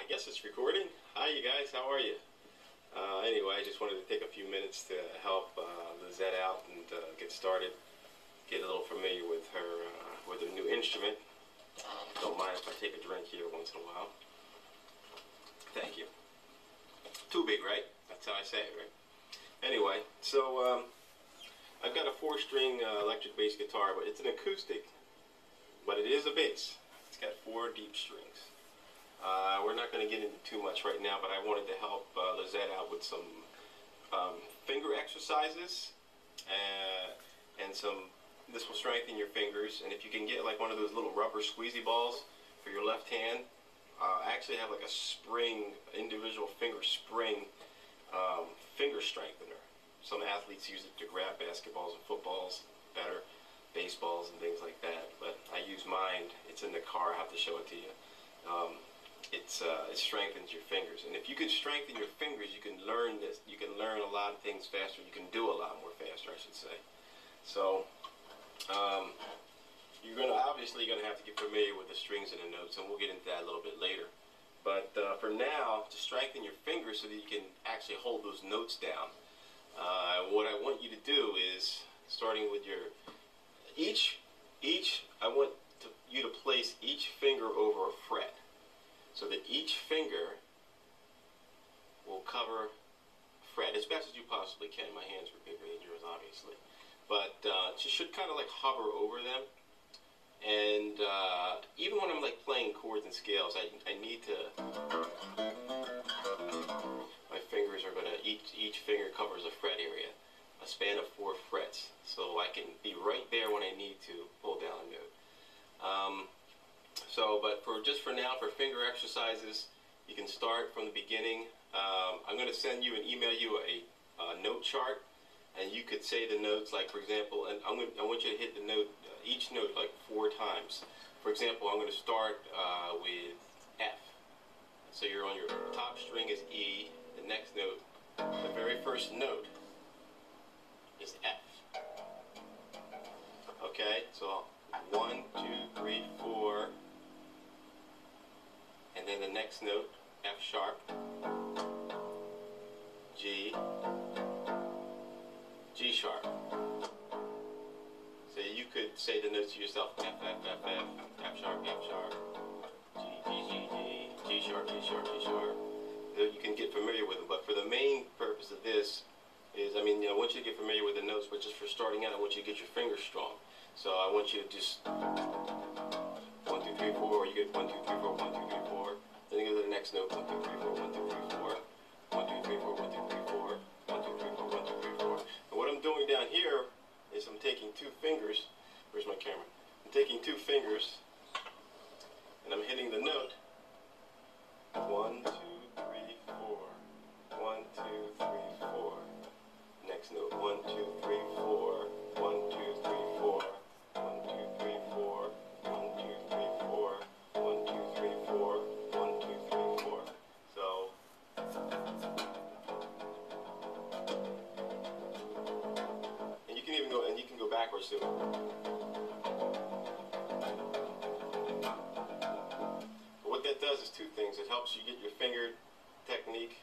I guess it's recording. Hi you guys, how are you? Anyway, I just wanted to take a few minutes to help Lizette out and get started, get a little familiar with her new instrument. Don't mind if I take a drink here once in a while. Thank you. Too big, right? That's how I say it, right? Anyway, so I've got a 4-string electric bass guitar, but it's an acoustic, but it is a bass. It's got 4 deep strings. We're not going to get into too much right now, but I wanted to help Lizette out with some finger exercises and this will strengthen your fingers. And if you can get like one of those little rubber squeezy balls for your left hand, I actually have like a spring, individual finger spring finger strengthener. Some athletes use it to grab basketballs and footballs better, baseballs and things like that, but I use mine. It's in the car. I have to show it to you. It strengthens your fingers, and if you can strengthen your fingers, you can learn this. You can learn a lot of things faster. You can do a lot more faster, I should say. So you're obviously going to have to get familiar with the strings and the notes, and we'll get into that a little bit later. But for now, to strengthen your fingers so that you can actually hold those notes down, what I want you to do is, starting with your I want you to place each finger over a fret, so that each finger will cover a fret as best as you possibly can. My hands were bigger than yours, obviously, but you should kind of like hover over them. And even when I'm like playing chords and scales, I need to. My fingers are gonna each finger covers a fret area, a span of 4 frets, so I can be right there when I need to pull down a note. But for now, for finger exercises, you can start from the beginning. I'm going to send you and email you a note chart, and you could say the notes, like for example, and I want you to hit the note, each note like 4 times. For example, I'm going to start with F. So you're on your top string is E. The next note, the very first note, is F. Okay, so 1, 2, 3, 4, and then the next note, F sharp, G, G sharp. So you could say the notes to yourself: F, F, F, F, F sharp, F sharp, G, G, G, G, G sharp, G sharp, G sharp. You can get familiar with them, but for the main purpose of this is, I want you to get familiar with the notes, but just for starting out, I want you to get your fingers strong. So I want you to just 1, 2, 3, 4, or you get 1, 2, 3, 4, 1, 2, 3, 4. Then you go to the next note, 1, 2, 3, 4, 1, 2, 3, 4, 1, 2, 3, 4, 1, 2, 3, 4, 1, 2, 3, 4, 1, 2, 3, 4. And what I'm doing down here is I'm taking 2 fingers. Where's my camera? I'm taking 2 fingers and I'm hitting the note. 1, 2, 3, 4. 1, 2, 3, 4. Next note, 1, 2, 3, 4. 1, 2, 3, 4. 1, 2, 3, 4. 1, 2, 3, 4. 1, 2, 3, 4. 1, 2, 3, 4. So and you can even go, and you can go backwards too. But what that does is 2 things. It helps you get your finger technique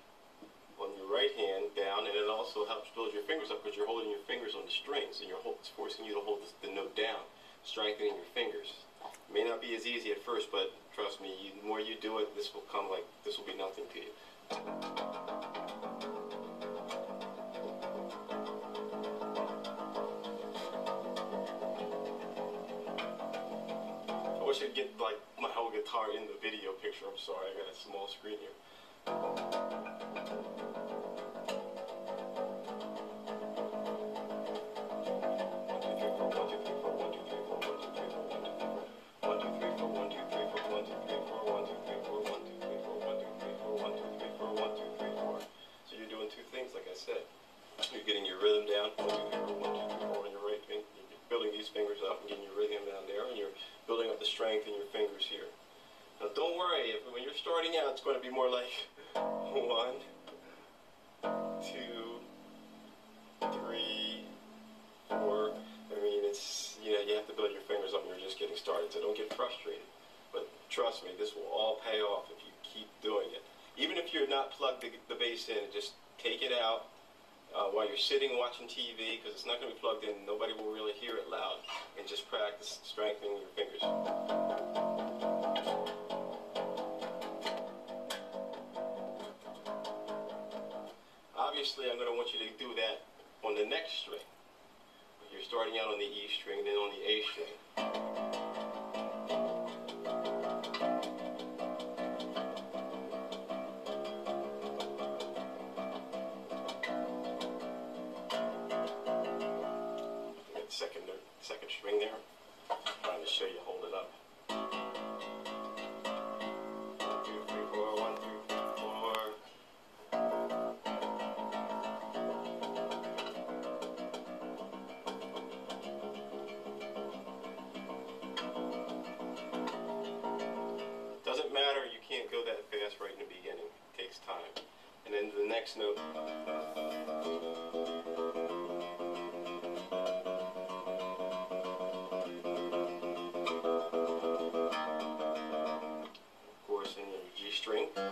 on your right hand down, and it also helps build your fingers up because you're holding your fingers on the strings, and it's forcing you to hold the note down, strengthening your fingers. It may not be as easy at first, but trust me, the more you do it, this will be nothing to you. I wish I could get like my whole guitar in the video picture. I'm sorry, I got a small screen here. So you're doing 2 things, like I said. You're getting your rhythm down, 1, 2, 3, 4, 1, 2, 3, 4 on your right finger. You're building these fingers up and getting your rhythm down there, and you're building up the strength in your fingers here. Now don't worry, when you're starting out, it's going to be more like 1, 2, 3, 4. You have to build your fingers up and you're just getting started, so don't get frustrated. But trust me, this will all pay off if you keep doing it. Even if you're not plugged the bass in, just take it out while you're sitting watching TV, because it's not going to be plugged in. Nobody will really hear it loud. And just practice strengthening your fingers. Obviously, I'm going to want you to do that on the next string. You're starting out on the E string, then on the A string. Second string there. I'm trying to show you, hold it up. 1, 2, 3, 4, 1, 2, 3, 4. Doesn't matter, you can't go that fast right in the beginning. It takes time. And then the next note. In your G string. And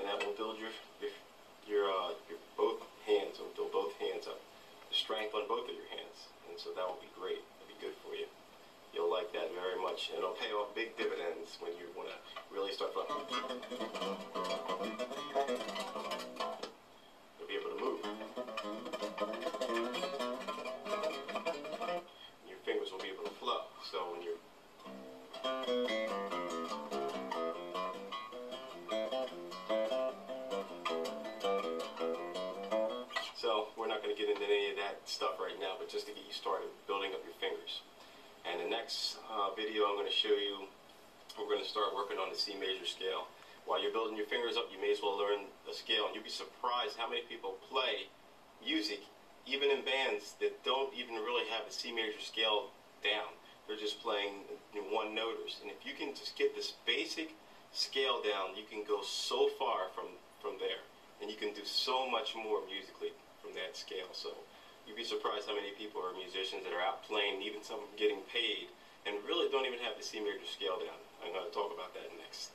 that will build your both hands, will build both hands up. The strength on both of your hands. And so that will be great. It'll be good for you. You'll like that very much. And it'll pay off big dividends when you want to really start playing. You'll be able to move. Your fingers will be able to flow. So when you're we're not going to get into any of that stuff right now, but just to get you started building up your fingers. And the next video I'm going to show you, we're going to start working on the C major scale. While you're building your fingers up, you may as well learn the scale, and you'll be surprised how many people play music, even in bands, that don't even really have the C major scale down. They're just playing one noters. And if you can just get this basic scale down, you can go so far from there. And you can do so much more musically from that scale. So you'd be surprised how many people are musicians that are out playing, even some getting paid, and really don't even have the C major scale down. I'm going to talk about that next.